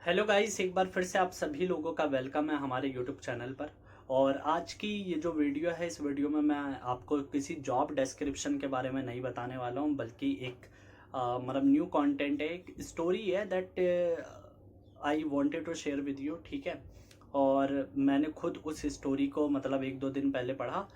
Hello guys, एक बार फिर से आप सभी लोगों का वेलकम है हमारे यूट्यूब चैनल पर। और आज की ये जो वीडियो है, इस वीडियो में मैं आपको किसी जॉब डिस्क्रिप्शन के बारे में नहीं बताने वाला हूँ, बल्कि एक मतलब न्यू कंटेंट है, एक स्टोरी है that I wanted to share with you. ठीक है। और मैंने खुद उस स्टोरी को मतलब एक दो दिन पहले पढ़ा।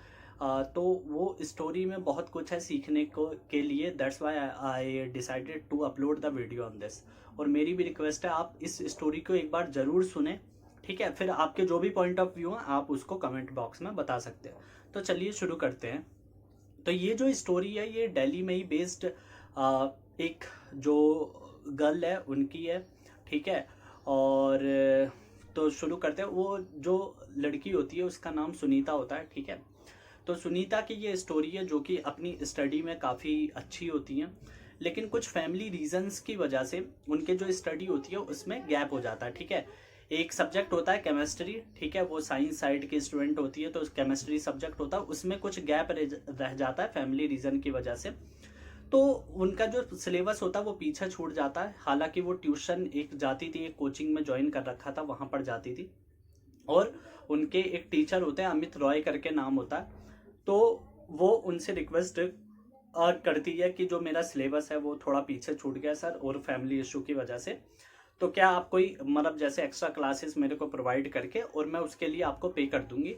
तो वो स्टोरी में बहुत कुछ है सीखने को के लिए। That's why I decided to upload the video on this. और मेरी भी रिक्वेस्ट है, आप इस स्टोरी को एक बार ज़रूर सुने। ठीक है। फिर आपके जो भी पॉइंट ऑफ व्यू है आप उसको कमेंट बॉक्स में बता सकते हैं। तो चलिए शुरू करते हैं। तो ये जो स्टोरी है ये दिल्ली में ही बेस्ड एक जो गर्ल है उनकी है। ठीक है। और तो शुरू करते हैं। वो जो लड़की होती है उसका नाम सुनीता होता है। ठीक है। तो सुनीता की ये स्टोरी है जो कि अपनी स्टडी में काफ़ी अच्छी होती हैं, लेकिन कुछ फैमिली रीजंस की वजह से उनके जो स्टडी होती है उसमें गैप हो जाता है। ठीक है। एक सब्जेक्ट होता है केमिस्ट्री। ठीक है। वो साइंस साइड की स्टूडेंट होती है, तो केमिस्ट्री सब्जेक्ट होता है, उसमें कुछ गैप रह जाता है फैमिली रीजन की वजह से। तो उनका जो सिलेबस होता है वो पीछे छूट जाता है। हालांकि वो ट्यूशन एक जाती थी, एक कोचिंग में ज्वाइन कर रखा था, वहाँ पर जाती थी। और उनके एक टीचर होते हैं, अमित रॉय करके नाम होता है। तो वो उनसे रिक्वेस्ट करती है कि जो मेरा सिलेबस है वो थोड़ा पीछे छूट गया सर, और फैमिली इशू की वजह से। तो क्या आप कोई मतलब जैसे एक्स्ट्रा क्लासेस मेरे को प्रोवाइड करके, और मैं उसके लिए आपको पे कर दूंगी,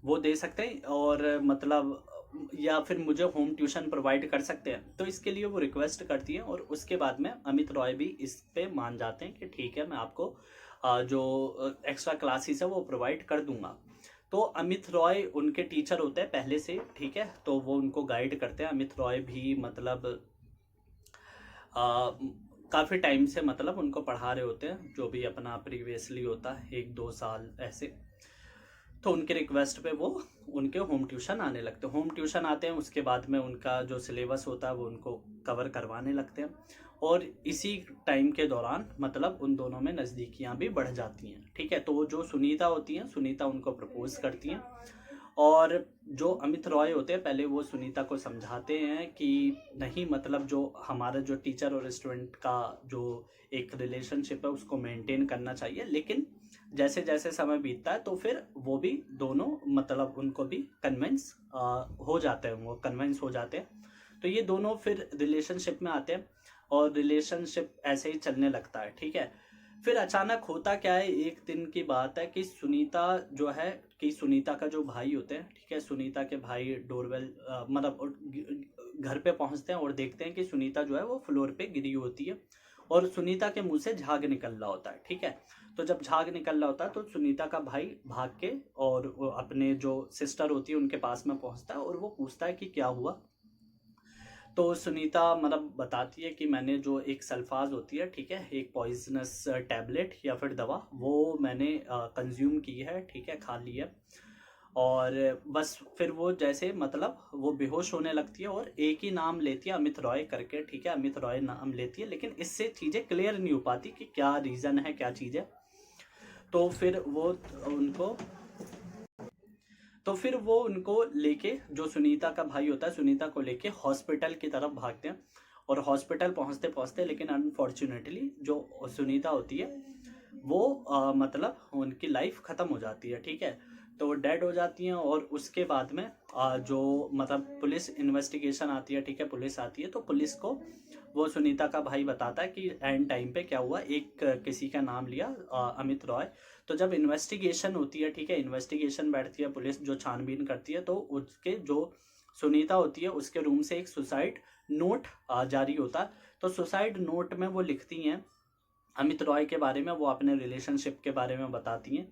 वो दे सकते हैं। और मतलब या फिर मुझे होम ट्यूशन प्रोवाइड कर सकते हैं। तो इसके लिए वो रिक्वेस्ट करती है, और उसके बाद में अमित रॉय भी इस पे मान जाते हैं कि ठीक है, मैं आपको जो एक्स्ट्रा क्लासेस है वो प्रोवाइड कर दूंगा। तो अमित रॉय उनके टीचर होते हैं पहले से। ठीक है। तो वो उनको गाइड करते हैं। अमित रॉय भी मतलब काफ़ी टाइम से मतलब उनको पढ़ा रहे होते हैं, जो भी अपना प्रीवियसली होता है, एक दो साल ऐसे। तो उनके रिक्वेस्ट पे वो उनके होम ट्यूशन आने लगते हैं। होम ट्यूशन आते हैं, उसके बाद में उनका जो सिलेबस होता है वो उनको कवर करवाने लगते हैं। और इसी टाइम के दौरान मतलब उन दोनों में नज़दीकियाँ भी बढ़ जाती हैं। ठीक है। तो वो जो सुनीता होती हैं, सुनीता उनको प्रपोज करती हैं। और जो अमित रॉय होते हैं पहले वो सुनीता को समझाते हैं कि नहीं, मतलब जो हमारा जो टीचर और स्टूडेंट का जो एक रिलेशनशिप है उसको मेंटेन करना चाहिए। लेकिन जैसे जैसे समय बीतता है तो फिर वो भी दोनों मतलब उनको भी कन्विंस हो जाते हैं, वो कन्विंस हो जाते हैं। तो ये दोनों फिर रिलेशनशिप में आते हैं, और रिलेशनशिप ऐसे ही चलने लगता है। ठीक है। फिर अचानक होता क्या है, एक दिन की बात है कि सुनीता जो है, कि सुनीता का जो भाई होते हैं, ठीक है, सुनीता के भाई डोरबेल मतलब घर पे पहुंचते हैं और देखते हैं कि सुनीता जो है वो फ्लोर पे गिरी होती है, और सुनीता के मुंह से झाग निकल रहा होता है। ठीक है। तो जब झाग निकल रहा होता है तो सुनीता का भाई भाग के और वो अपने जो सिस्टर होती है उनके पास में पहुंचता है, और वो पूछता है कि क्या हुआ। तो सुनीता मतलब बताती है कि मैंने जो एक सल्फाज होती है, ठीक है, एक पॉइजनस टैबलेट या फिर दवा, वो मैंने कंज्यूम की है। ठीक है, खा ली है। और बस फिर वो जैसे मतलब वो बेहोश होने लगती है, और एक ही नाम लेती है, अमित रॉय करके। ठीक है, अमित रॉय नाम लेती है, लेकिन इससे चीज़ें क्लियर नहीं हो पाती कि क्या रीज़न है, क्या चीज़ है। तो फिर वो उनको तो फिर वो उनको लेके, जो सुनीता का भाई होता है, सुनीता को लेके हॉस्पिटल की तरफ भागते हैं। और हॉस्पिटल पहुंचते पहुंचते लेकिन अनफॉर्चुनेटली जो सुनीता होती है वो मतलब उनकी लाइफ ख़त्म हो जाती है। ठीक है। तो वो डेड हो जाती हैं, और उसके बाद में जो मतलब पुलिस इन्वेस्टिगेशन आती है। ठीक है, पुलिस आती है, तो पुलिस को वो सुनीता का भाई बताता है कि एंड टाइम पे क्या हुआ। एक किसी का नाम लिया, अमित रॉय। तो जब इन्वेस्टिगेशन होती है, ठीक है, इन्वेस्टिगेशन बैठती है, पुलिस जो छानबीन करती है, तो उसके जो सुनीता होती है उसके रूम से एक सुसाइड नोट जारी होता है। तो सुसाइड नोट में वो लिखती हैं अमित रॉय के बारे में, वो अपने रिलेशनशिप के बारे में बताती हैं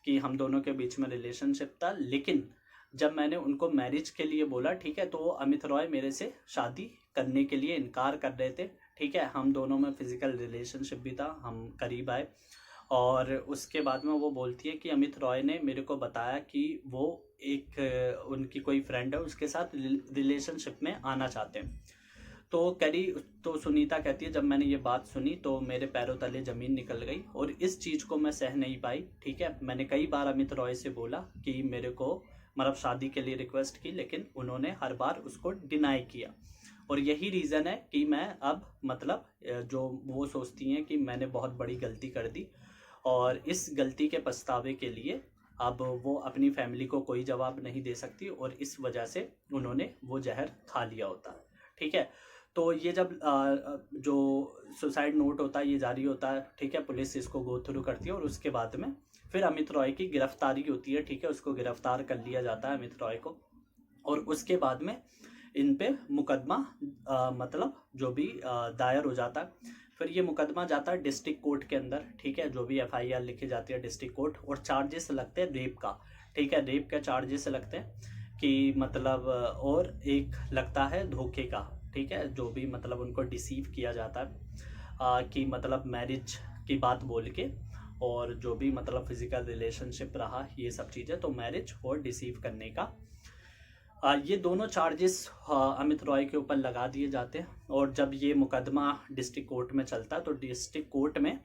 कि हम दोनों के बीच में रिलेशनशिप था, लेकिन जब मैंने उनको मैरिज के लिए बोला, ठीक है, तो अमित रॉय मेरे से शादी करने के लिए इनकार कर रहे थे। ठीक है, हम दोनों में फिजिकल रिलेशनशिप भी था, हम करीब आए। और उसके बाद में वो बोलती है कि अमित रॉय ने मेरे को बताया कि वो एक उनकी कोई फ्रेंड है, उसके साथ रिलेशनशिप में आना चाहते हैं। तो करी तो सुनीता कहती है, जब मैंने ये बात सुनी तो मेरे पैरों तले ज़मीन निकल गई, और इस चीज़ को मैं सह नहीं पाई। ठीक है, मैंने कई बार अमित रॉय से बोला कि मेरे को मतलब शादी के लिए रिक्वेस्ट की, लेकिन उन्होंने हर बार उसको डिनाई किया। और यही रीज़न है कि मैं अब मतलब जो वो सोचती हैं कि मैंने बहुत बड़ी गलती कर दी और इस गलती के पछतावे के लिए अब वो अपनी फैमिली को कोई जवाब नहीं दे सकती और इस वजह से उन्होंने वो जहर खा लिया होता है। ठीक है, तो ये जब जो सुसाइड नोट होता है ये जारी होता है, ठीक है, पुलिस इसको गो थ्रू करती है और उसके बाद में फिर अमित रॉय की गिरफ्तारी होती है। ठीक है, उसको गिरफ्तार कर लिया जाता है अमित रॉय को और उसके बाद में इन पे मुकदमा मतलब जो भी दायर हो जाता है। फिर ये मुकदमा जाता है डिस्ट्रिक्ट कोर्ट के अंदर। ठीक है, जो भी एफआईआर लिखी जाती है डिस्ट्रिक्ट कोर्ट और चार्जेस लगते हैं रेप का। ठीक है, रेप के चार्जेस लगते हैं कि मतलब और एक लगता है धोखे का। ठीक है, जो भी मतलब उनको डिसीव किया जाता है कि मतलब मैरिज की बात बोल के और जो भी मतलब फिजिकल रिलेशनशिप रहा ये सब चीज़ें, तो मैरिज और डिसीव करने का ये दोनों चार्जेस अमित रॉय के ऊपर लगा दिए जाते हैं। और जब ये मुकदमा डिस्ट्रिक्ट कोर्ट में चलता है तो डिस्ट्रिक्ट कोर्ट में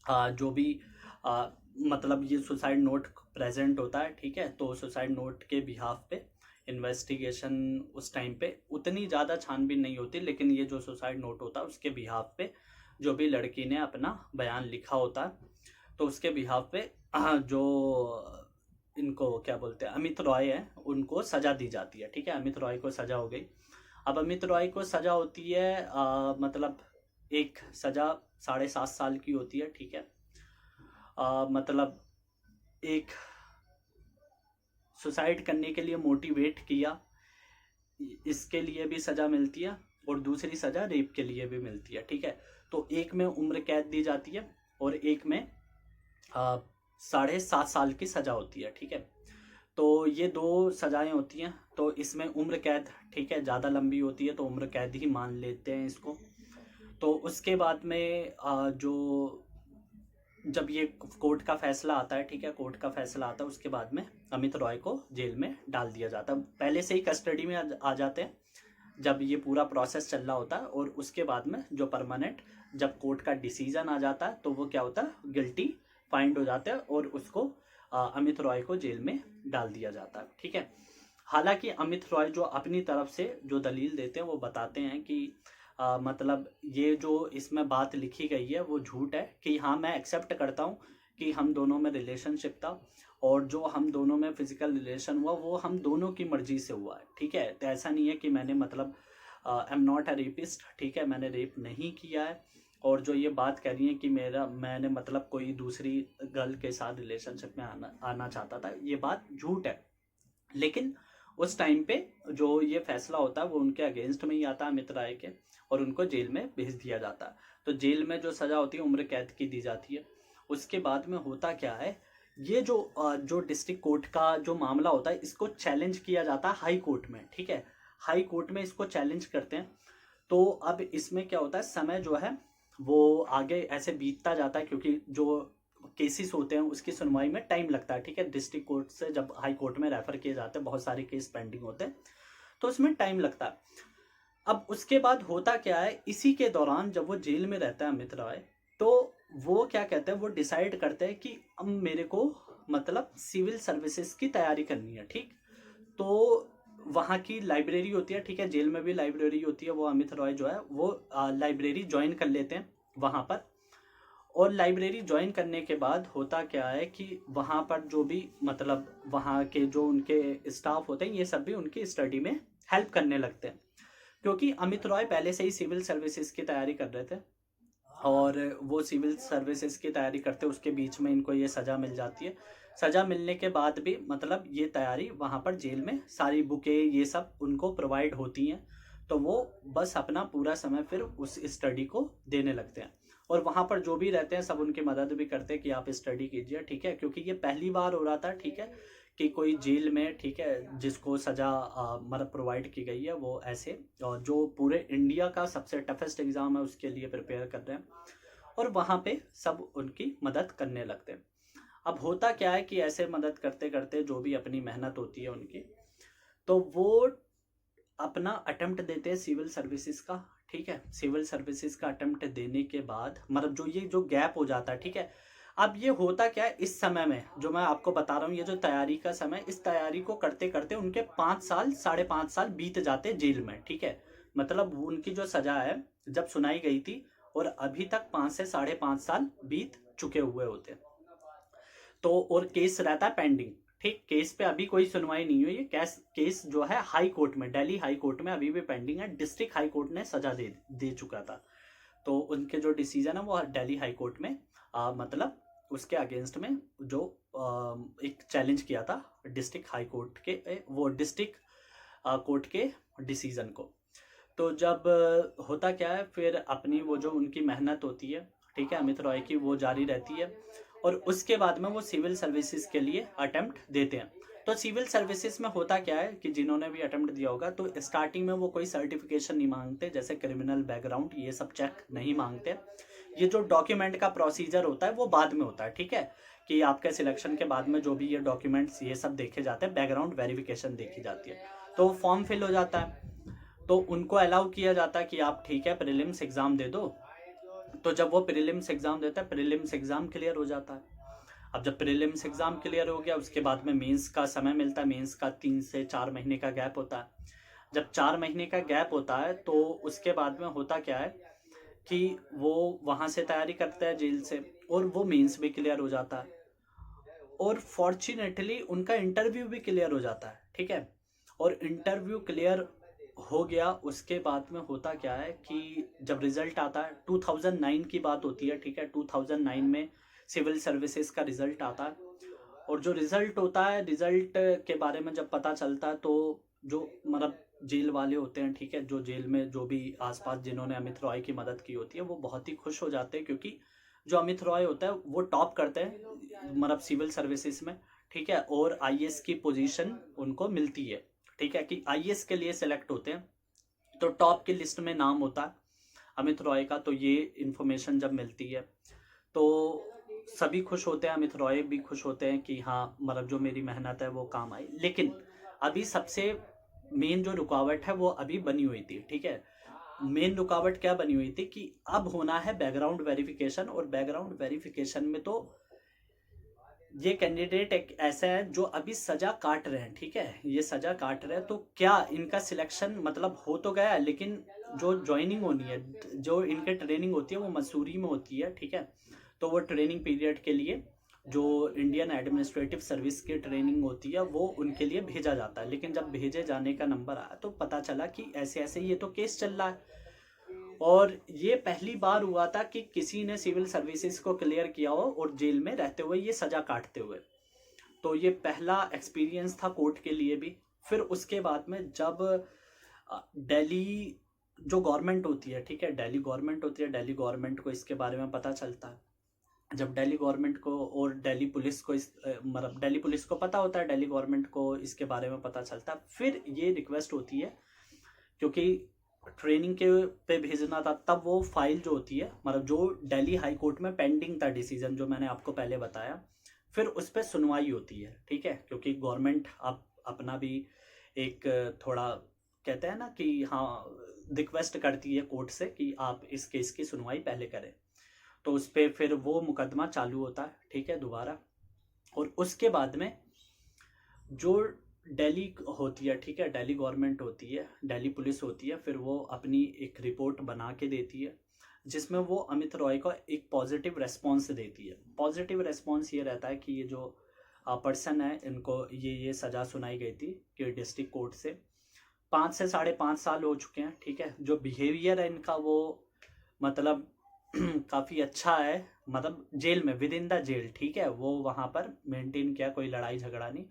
जो भी मतलब ये सुसाइड नोट प्रेजेंट होता है। ठीक है, तो सुसाइड नोट के बिहाफ पे इन्वेस्टिगेशन उस टाइम पे उतनी ज़्यादा छानबीन नहीं होती, लेकिन ये जो सुसाइड नोट होता है उसके बिहाफ पे जो भी लड़की ने अपना बयान लिखा होता है तो उसके बिहाफ पे जो इनको क्या बोलते हैं अमित रॉय है उनको सज़ा दी जाती है। ठीक है, अमित रॉय को सज़ा हो गई। अब अमित रॉय को सज़ा होती है मतलब एक सज़ा 7.5 साल की होती है। ठीक है, मतलब एक सुसाइड करने के लिए मोटिवेट किया इसके लिए भी सज़ा मिलती है और दूसरी सज़ा रेप के लिए भी मिलती है। ठीक है, तो एक में उम्र कैद दी जाती है और एक में 7.5 साल की सज़ा होती है। ठीक है, तो ये दो सज़ाएं होती हैं। तो इसमें उम्र कैद, ठीक है, ज़्यादा लंबी होती है तो उम्र कैद ही मान लेते हैं इसको। तो उसके बाद में जो जब ये कोर्ट का फैसला आता है, ठीक है, कोर्ट का फैसला आता है उसके बाद में अमित रॉय को जेल में डाल दिया जाता है। पहले से ही कस्टडी में आ जाते हैं जब ये पूरा प्रोसेस चल रहा होता है और उसके बाद में जो परमानेंट जब कोर्ट का डिसीजन आ जाता है तो वो क्या होता है गिल्टी फाइंड हो जाता है और उसको अमित रॉय को जेल में डाल दिया जाता है। ठीक है, हालांकि अमित रॉय जो अपनी तरफ से जो दलील देते हैं वो बताते हैं कि मतलब ये जो इसमें बात लिखी गई है वो झूठ है कि हाँ मैं एक्सेप्ट करता हूँ कि हम दोनों में रिलेशनशिप था और जो हम दोनों में फिजिकल रिलेशन हुआ वो हम दोनों की मर्जी से हुआ है। ठीक है, तो ऐसा नहीं है कि मैंने मतलब I am not a rapist. ठीक है, मैंने रेप नहीं किया है। और जो ये बात कह रही है कि मैंने मतलब कोई दूसरी गर्ल के साथ रिलेशनशिप में आना चाहता था, ये बात झूठ है। लेकिन उस टाइम पे जो ये फैसला होता है वो उनके अगेंस्ट में ही आता है अमित रॉय के और उनको जेल में भेज दिया जाता है। तो जेल में जो सज़ा होती है उम्र कैद की दी जाती है। उसके बाद में होता क्या है, ये जो डिस्ट्रिक्ट कोर्ट का जो मामला होता है इसको चैलेंज किया जाता है हाई कोर्ट में। ठीक है, हाई कोर्ट में इसको चैलेंज करते हैं। तो अब इसमें क्या होता है, समय जो है वो आगे ऐसे बीतता जाता है क्योंकि जो केसेस होते हैं उसकी सुनवाई में टाइम लगता है। ठीक है, डिस्ट्रिक्ट कोर्ट से जब हाई कोर्ट में रेफर किए जाते हैं बहुत सारे केस पेंडिंग होते हैं तो उसमें टाइम लगता है। अब उसके बाद होता क्या है, इसी के दौरान जब वो जेल में रहता है अमित रॉय तो वो क्या कहते हैं, वो डिसाइड करते हैं कि अब मेरे को मतलब सिविल सर्विसेज की तैयारी करनी है। ठीक, तो वहाँ की लाइब्रेरी होती है। ठीक है, जेल में भी लाइब्रेरी होती है। वो अमित रॉय जो है वो लाइब्रेरी ज्वाइन कर लेते हैं वहाँ पर। और लाइब्रेरी ज्वाइन करने के बाद होता क्या है कि वहाँ पर जो भी मतलब वहाँ के जो उनके स्टाफ होते हैं ये सब भी उनकी स्टडी में हेल्प करने लगते हैं क्योंकि अमित रॉय पहले से ही सिविल सर्विसेज की तैयारी कर रहे थे और वो सिविल सर्विसेज की तैयारी करते उसके बीच में इनको ये सज़ा मिल जाती है। सज़ा मिलने के बाद भी मतलब ये तैयारी वहाँ पर जेल में सारी बुकें ये सब उनको प्रोवाइड होती हैं तो वो बस अपना पूरा समय फिर उस स्टडी को देने लगते हैं और वहाँ पर जो भी रहते हैं सब उनकी मदद भी करते हैं कि आप स्टडी कीजिए। ठीक है, क्योंकि ये पहली बार हो रहा था। ठीक है, कि कोई जेल में, ठीक है, जिसको सज़ा मतलब प्रोवाइड की गई है वो ऐसे जो पूरे इंडिया का सबसे टफेस्ट एग्ज़ाम है उसके लिए प्रिपेयर कर रहे हैं और वहाँ पे सब उनकी मदद करने लगते हैं। अब होता क्या है कि ऐसे मदद करते करते जो भी अपनी मेहनत होती है उनकी तो वो अपना अटेम्प्ट देते हैं सिविल सर्विसेज का। ठीक है, सिविल सर्विसेज का अटेम्प्ट देने के बाद मतलब जो गैप हो जाता है। ठीक है, अब ये होता क्या है, इस समय में जो मैं आपको बता रहा हूँ ये जो तैयारी का समय, इस तैयारी को करते करते उनके 5 साल 5.5 साल बीत जाते जेल में। ठीक है, मतलब उनकी जो सजा है जब सुनाई गई थी और अभी तक 5 से 5.5 साल बीत चुके हुए होते। तो और केस रहता है पेंडिंग, ठीक, केस पे अभी कोई सुनवाई नहीं हुई है। केस जो है हाई कोर्ट में, दिल्ली हाई कोर्ट में अभी भी पेंडिंग है। डिस्ट्रिक्ट हाई कोर्ट ने सजा दे चुका था। तो उनके जो डिसीजन है वो दिल्ली हाई कोर्ट में मतलब उसके अगेंस्ट में जो एक चैलेंज किया था डिस्ट्रिक्ट हाई कोर्ट के वो डिस्ट्रिक्ट कोर्ट के डिसीजन को। तो जब होता क्या है फिर अपनी वो जो उनकी मेहनत होती है, ठीक है, अमित रॉय की, वो जारी रहती है और उसके बाद में वो सिविल सर्विसेज के लिए अटेम्प्ट देते हैं। तो सिविल सर्विसेज में होता क्या है कि जिन्होंने भी अटेम्प्ट दिया होगा तो स्टार्टिंग में वो कोई सर्टिफिकेशन नहीं मांगते, जैसे क्रिमिनल बैकग्राउंड ये सब चेक नहीं मांगते। ये जो डॉक्यूमेंट का प्रोसीजर होता है वो बाद में होता है, ठीक है, कि आपके सिलेक्शन के बाद में जो भी ये डॉक्यूमेंट्स ये सब देखे जाते हैं, बैकग्राउंड वेरिफिकेशन देखी जाती है। तो फॉर्म फिल हो जाता है तो उनको अलाउ किया जाता है कि आप ठीक है प्रीलिम्स एग्जाम दे दो। तो जब वो प्रीलिम्स एग्जाम देता है, प्रीलिम्स एग्जाम क्लियर हो जाता है। अब जब प्रीलिम्स एग्जाम क्लियर हो गया उसके बाद में मेंस का समय मिलता है। मेंस का 3 से 4 महीने का गैप होता है। जब 4 महीने का गैप होता है तो उसके बाद में होता क्या है कि वो वहाँ से तैयारी करता है जेल से और वो मेंस भी क्लियर हो जाता है और फॉर्चुनेटली उनका इंटरव्यू भी क्लियर हो जाता है, ठीक है। और इंटरव्यू क्लियर हो गया उसके बाद में होता क्या है कि जब रिजल्ट आता है, 2009 की बात होती है, ठीक है, 2009 में सिविल सर्विसेज का रिजल्ट आता है और जो रिजल्ट होता है, रिजल्ट के बारे में जब पता चलता है तो जो मतलब जेल वाले होते हैं, ठीक है, जो जेल में जो भी आसपास जिन्होंने अमित रॉय की मदद की होती है वो बहुत ही खुश हो जाते हैं, क्योंकि जो अमित रॉय होता है वो टॉप करते हैं मतलब सिविल सर्विसेज में, ठीक है, और आईएएस की पोजीशन उनको मिलती है, ठीक है, कि आईएएस के लिए सेलेक्ट होते हैं तो टॉप की लिस्ट में नाम होता है अमित रॉय का। तो ये इन्फॉर्मेशन जब मिलती है तो सभी खुश होते हैं, अमित रॉय भी खुश होते हैं कि हाँ मतलब जो मेरी मेहनत है वो काम आई। लेकिन अभी सबसे मेन जो रुकावट है वो अभी बनी हुई थी, ठीक है। मेन रुकावट क्या बनी हुई थी कि अब होना है बैकग्राउंड वेरिफिकेशन, और बैकग्राउंड वेरिफिकेशन में तो ये कैंडिडेट एक ऐसा है जो अभी सजा काट रहे हैं, ठीक है, ये सजा काट रहे हैं। तो क्या इनका सिलेक्शन मतलब हो तो गया, लेकिन जो ज्वाइनिंग होनी है, जो इनके ट्रेनिंग होती है वो मसूरी में होती है, ठीक है। तो वो ट्रेनिंग पीरियड के लिए जो इंडियन एडमिनिस्ट्रेटिव सर्विस की ट्रेनिंग होती है वो उनके लिए भेजा जाता है। लेकिन जब भेजे जाने का नंबर आया तो पता चला कि ऐसे ऐसे ये तो केस चल रहा है और ये पहली बार हुआ था कि किसी ने सिविल सर्विसेज को क्लियर किया हो और जेल में रहते हुए ये सजा काटते हुए। तो ये पहला एक्सपीरियंस था कोर्ट के लिए भी। फिर उसके बाद में जब दिल्ली जो गवर्नमेंट होती है, ठीक है, दिल्ली गवर्नमेंट होती है, दिल्ली गवर्नमेंट को इसके बारे में पता चलता है। जब दिल्ली गवर्नमेंट को और दिल्ली पुलिस को मतलब दिल्ली पुलिस को पता होता है, दिल्ली गवर्नमेंट को इसके बारे में पता चलता है, फिर ये रिक्वेस्ट होती है, क्योंकि ट्रेनिंग के पे भेजना था, तब वो फाइल जो होती है मतलब जो दिल्ली हाई कोर्ट में पेंडिंग था डिसीजन जो मैंने आपको पहले बताया, फिर उस पर सुनवाई होती है, ठीक है, क्योंकि गवर्नमेंट आप अपना भी एक थोड़ा कहते हैं ना कि हाँ रिक्वेस्ट करती है कोर्ट से कि आप इस केस की सुनवाई पहले करें। तो उस पर फिर वो मुकदमा चालू होता है, ठीक है, दोबारा। और उसके बाद में जो दिल्ली होती है, ठीक है, दिल्ली गवर्नमेंट होती है, दिल्ली पुलिस होती है, फिर वो अपनी एक रिपोर्ट बना के देती है जिसमें वो अमित रॉय को एक पॉजिटिव रेस्पॉन्स देती है। पॉजिटिव रेस्पॉन्स ये रहता है कि ये जो पर्सन है इनको ये सज़ा सुनाई गई थी कि डिस्ट्रिक्ट कोर्ट से 5 से 5.5 साल हो चुके हैं, ठीक है, जो बिहेवियर है इनका वो मतलब काफ़ी अच्छा है, मतलब जेल में विद इन द जेल, ठीक है, वो वहाँ पर मेंटेन किया, कोई लड़ाई झगड़ा नहीं,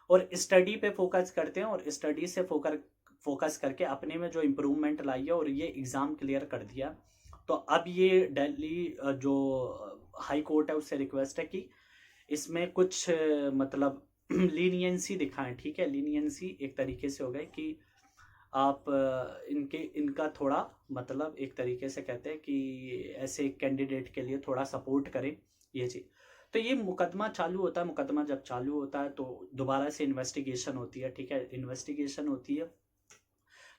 और स्टडी पे फोकस करते हैं और स्टडी से फोकस करके अपने में जो इम्प्रूवमेंट लाई है और ये एग्ज़ाम क्लियर कर दिया। तो अब ये दिल्ली जो हाई कोर्ट है उससे रिक्वेस्ट है कि इसमें कुछ मतलब लीनियंसी दिखाएं, ठीक है, लीनियंसी एक तरीके से हो गए कि आप इनका थोड़ा मतलब एक तरीके से कहते हैं कि ऐसे कैंडिडेट के लिए थोड़ा सपोर्ट करें ये चीज़। तो ये मुकदमा चालू होता है। मुकदमा जब चालू होता है तो दोबारा से इन्वेस्टिगेशन होती है, ठीक है, इन्वेस्टिगेशन होती है।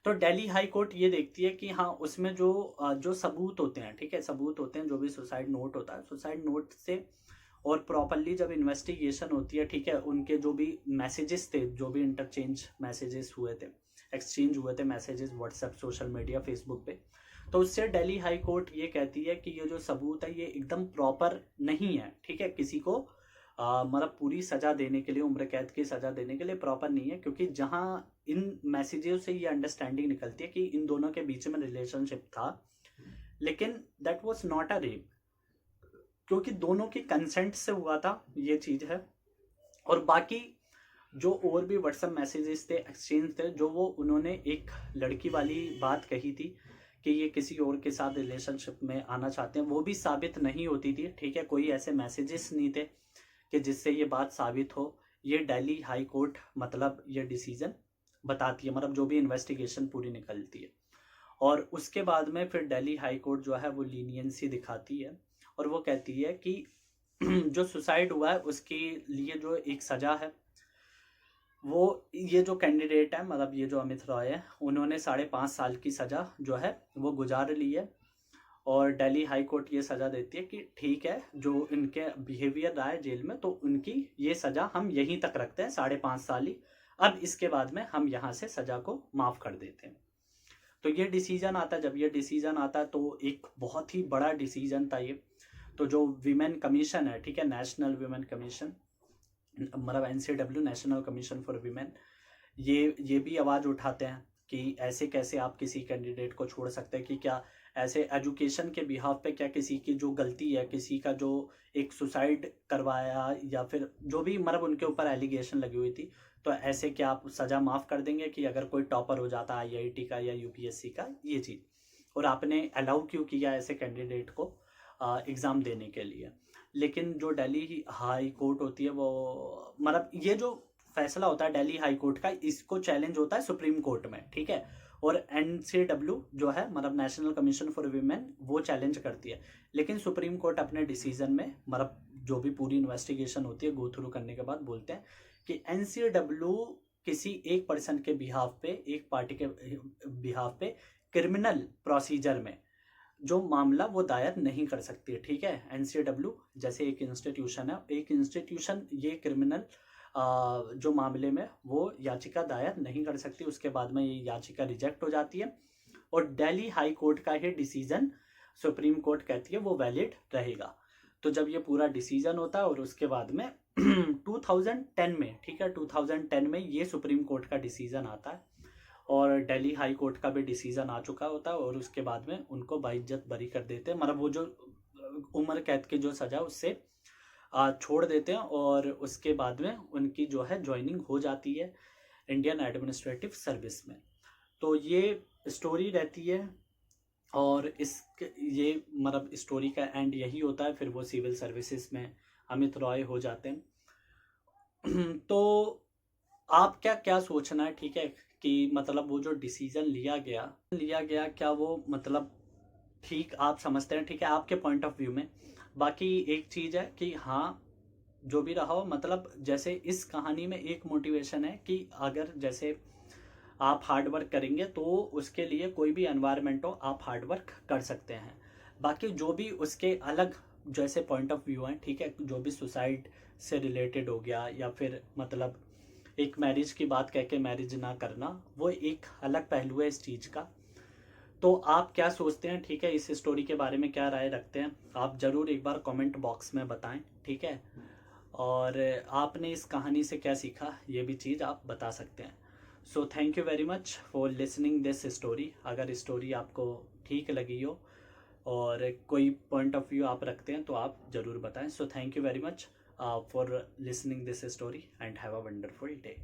तो दिल्ली हाई कोर्ट ये देखती है कि हाँ उसमें जो सबूत होते हैं, ठीक है, सबूत होते हैं, जो भी सुसाइड नोट होता है, सुसाइड नोट से और प्रॉपरली जब इन्वेस्टिगेशन होती है, ठीक है, उनके जो भी मैसेजेस थे, जो भी इंटरचेंज मैसेजेस हुए थे, एक्सचेंज हुए थे messages WhatsApp, social media, Facebook पे। तो उससे दिल्ली हाई कोर्ट ये कहती है कि ये जो सबूत है ये एकदम प्रॉपर नहीं है, ठीक है, किसी को मतलब पूरी सजा देने के लिए, उम्र कैद की सजा देने के लिए प्रॉपर नहीं है, क्योंकि जहां इन मैसेजेस से ये अंडरस्टैंडिंग निकलती है कि इन दोनों के बीच में रिलेशनशिप था, लेकिन that was not a rape, क्योंकि दोनों की कंसेंट से हुआ था, ये चीज है। और बाकी जो और भी व्हाट्सएप मैसेजेस थे, एक्सचेंज थे, जो वो उन्होंने एक लड़की वाली बात कही थी कि ये किसी और के साथ रिलेशनशिप में आना चाहते हैं, वो भी साबित नहीं होती थी, ठीक है। कोई ऐसे मैसेजेस नहीं थे कि जिससे ये बात साबित हो। ये दिल्ली हाई कोर्ट मतलब ये डिसीजन बताती है, मतलब जो भी इन्वेस्टिगेशन पूरी निकलती है। और उसके बाद में फिर दिल्ली हाई कोर्ट जो है वो लीनियंसी दिखाती है और वो कहती है कि जो सुसाइड हुआ है उसके लिए जो एक सजा है, वो ये जो कैंडिडेट है, मतलब ये जो अमित रॉय है, उन्होंने 5.5 साल की सजा जो है वो गुजार ली है। और दिल्ली हाई कोर्ट ये सजा देती है कि ठीक है, जो इनके बिहेवियर रहा है जेल में, तो उनकी ये सजा हम यहीं तक रखते हैं, 5.5 साल ही, अब इसके बाद में हम यहाँ से सजा को माफ कर देते हैं। तो ये डिसीजन आता है, जब ये डिसीजन आता है तो एक बहुत ही बड़ा डिसीजन था ये। तो जो विमेन कमीशन है, ठीक है, नेशनल विमेन कमीशन, मतलब NCW, national commission for women, ये भी आवाज़ उठाते हैं कि ऐसे कैसे आप किसी कैंडिडेट को छोड़ सकते हैं, कि क्या ऐसे एजुकेशन के बिहाफ पे क्या किसी की जो गलती है, किसी का जो एक सुसाइड करवाया या फिर जो भी मतलब उनके ऊपर एलिगेशन लगी हुई थी, तो ऐसे क्या आप सज़ा माफ़ कर देंगे कि अगर कोई टॉपर हो जाता IIT का या UPSC का, ये चीज़। और आपने अलाउ क्यों किया ऐसे कैंडिडेट को एग्ज़ाम देने के लिए। लेकिन जो दिल्ली हाई कोर्ट होती है वो, मतलब ये जो फैसला होता है दिल्ली हाई कोर्ट का, इसको चैलेंज होता है सुप्रीम कोर्ट में, ठीक है। और NCW जो है, मतलब नेशनल कमीशन फॉर वीमेन, वो चैलेंज करती है। लेकिन सुप्रीम कोर्ट अपने डिसीजन में, मतलब जो भी पूरी इन्वेस्टिगेशन होती है गो थ्रू करने के बाद, बोलते हैं कि NCW किसी एक पर्सन के बिहाफ पे, एक पार्टी के बिहाफ पे क्रिमिनल प्रोसीजर में जो मामला वो दायर नहीं कर सकती है, ठीक है। NCW जैसे एक इंस्टीट्यूशन है, एक इंस्टीट्यूशन ये क्रिमिनल जो मामले में वो याचिका दायर नहीं कर सकती, उसके बाद में ये याचिका रिजेक्ट हो जाती है और दिल्ली हाई कोर्ट का ये डिसीजन सुप्रीम कोर्ट कहती है वो वैलिड रहेगा। तो जब ये पूरा डिसीजन होता है और उसके बाद में 2010 में, ठीक है, 2010 में ये सुप्रीम कोर्ट का डिसीजन आता है और दिल्ली हाई कोर्ट का भी डिसीजन आ चुका होता है और उसके बाद में उनको बाइज्जत बरी कर देते हैं, मतलब वो जो उम्र कैद की जो सजा उससे छोड़ देते हैं और उसके बाद में उनकी जो है ज्वाइनिंग हो जाती है इंडियन एडमिनिस्ट्रेटिव सर्विस में। तो ये स्टोरी रहती है और इस ये मतलब स्टोरी का एंड यही होता है, फिर वो सिविल सर्विसेज में अमित रॉय हो जाते हैं। तो आप क्या सोचना है, ठीक है, कि मतलब वो जो डिसीजन लिया गया क्या वो मतलब ठीक आप समझते हैं, ठीक है, आपके पॉइंट ऑफ व्यू में। बाकी एक चीज़ है कि हाँ, जो भी रहा हो, मतलब जैसे इस कहानी में एक मोटिवेशन है कि अगर जैसे आप हार्ड वर्क करेंगे तो उसके लिए कोई भी एनवायरनमेंट हो, आप हार्ड वर्क कर सकते हैं। बाकी जो भी उसके अलग जैसे पॉइंट ऑफ व्यू हैं, ठीक है, जो भी सुसाइड से रिलेटेड हो गया या फिर मतलब एक मैरिज की बात कह के मैरिज ना करना, वो एक अलग पहलू है इस चीज़ का। तो आप क्या सोचते हैं, ठीक है, इस स्टोरी के बारे में क्या राय रखते हैं, आप ज़रूर एक बार कमेंट बॉक्स में बताएं, ठीक है। और आपने इस कहानी से क्या सीखा, ये भी चीज़ आप बता सकते हैं। So thank you very much for listening this story. अगर स्टोरी आपको ठीक लगी हो और कोई पॉइंट ऑफ व्यू आप रखते हैं तो आप ज़रूर बताएं। So thank you very much for listening this story and have a wonderful day.